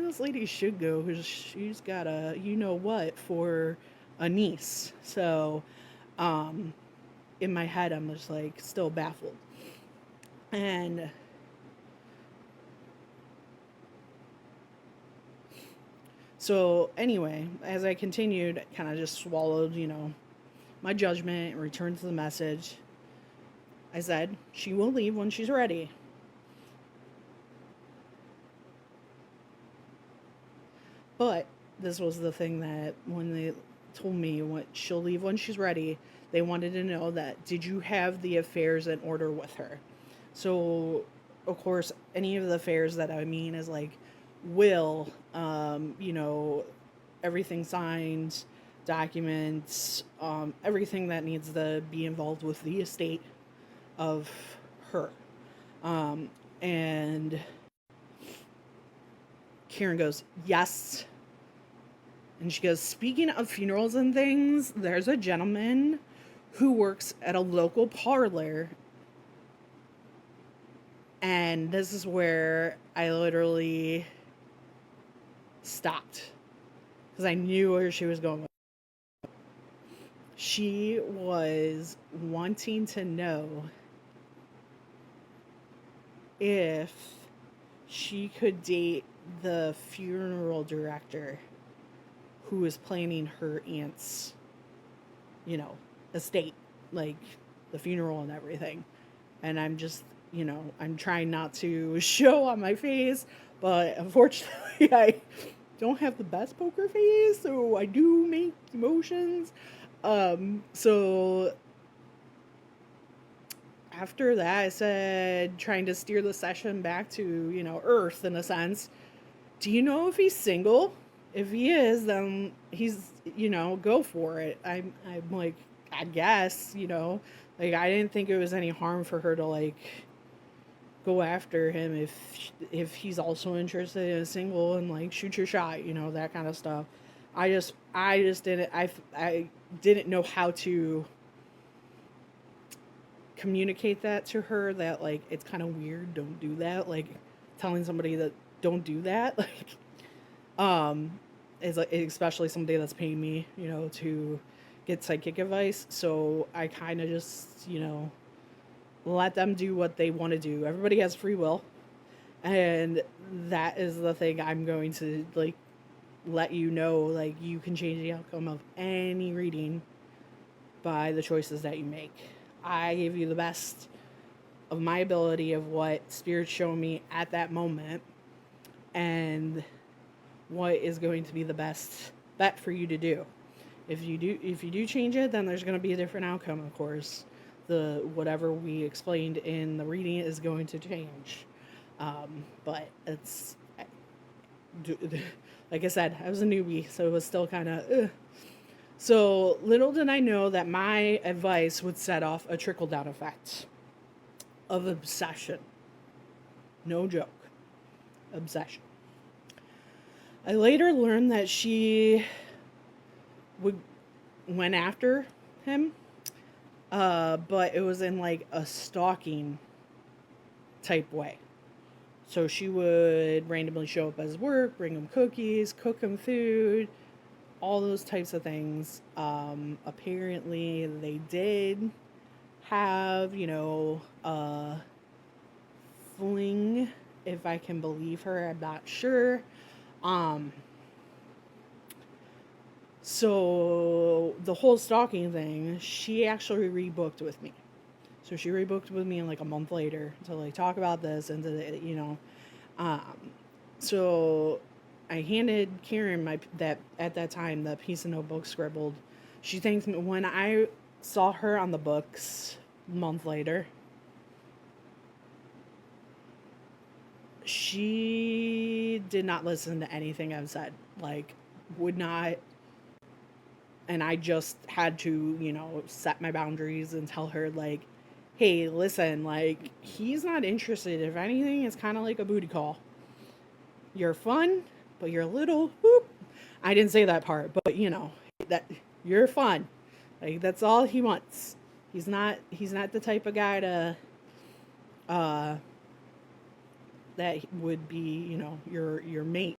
this lady should go because she's got a you know what for a niece. So, um, in my head, I'm just like still baffled. And so, anyway, as I continued, kind of just swallowed, my judgment and returned to the message. I said, she will leave when she's ready. But this was the thing that when they told me what she'll leave when she's ready, they wanted to know that did you have the affairs in order with her? So, of course, any of the affairs that I mean is like will, everything signed, documents, everything that needs to be involved with the estate of her. Um, and Karen goes, yes. And she goes, speaking of funerals and things, there's a gentleman who works at a local parlor. And this is where I literally stopped because I knew where she was going. She was wanting to know if she could date the funeral director who is planning her aunt's, estate, like the funeral and everything. And I'm just, I'm trying not to show on my face, but unfortunately, I don't have the best poker face, so I do make emotions. So after that, I said, trying to steer the session back to, Earth in a sense. Do you know if he's single? If he is, then he's, go for it. I'm like, I guess, like I didn't think it was any harm for her to like go after him if he's also interested in a single and like shoot your shot, that kind of stuff. I just I didn't know how to communicate that to her that like it's kind of weird, don't do that, like telling somebody that don't do that like um is like especially somebody that's paying me, to get psychic advice. So I kind of just, let them do what they want to do. Everybody has free will, and that is the thing I'm going to like let you know, like you can change the outcome of any reading by the choices that you make. I give you the best of my ability of what spirit showed me at that moment and what is going to be the best bet for you to do. If you do change it, then there's going to be a different outcome, of course. The whatever we explained in the reading is going to change. But it's like I said, I was a newbie, so it was still kind of. So little did I know that my advice would set off a trickle down effect of obsession. No joke. Obsession. I later learned that she would went after him, but it was in like a stalking type way. So she would randomly show up at his work, bring him cookies, cook him food, all those types of things. Apparently, they did have, a fling, if I can believe her. I'm not sure. Um, so the whole stalking thing, she actually rebooked with me. So she rebooked with me like a month later to like talk about this and um, so I handed Karen my that at that time the piece of notebook scribbled. She thanked me when I saw her on the books a month later. She did not listen to anything I've said. Like, would not. And I just had to, set my boundaries and tell her, like, hey, listen, like, he's not interested. If anything, it's kind of like a booty call. You're fun, but you're a little, whoop. I didn't say that part, but, that you're fun. Like, that's all he wants. He's not the type of guy to, uh, that would be, your mate.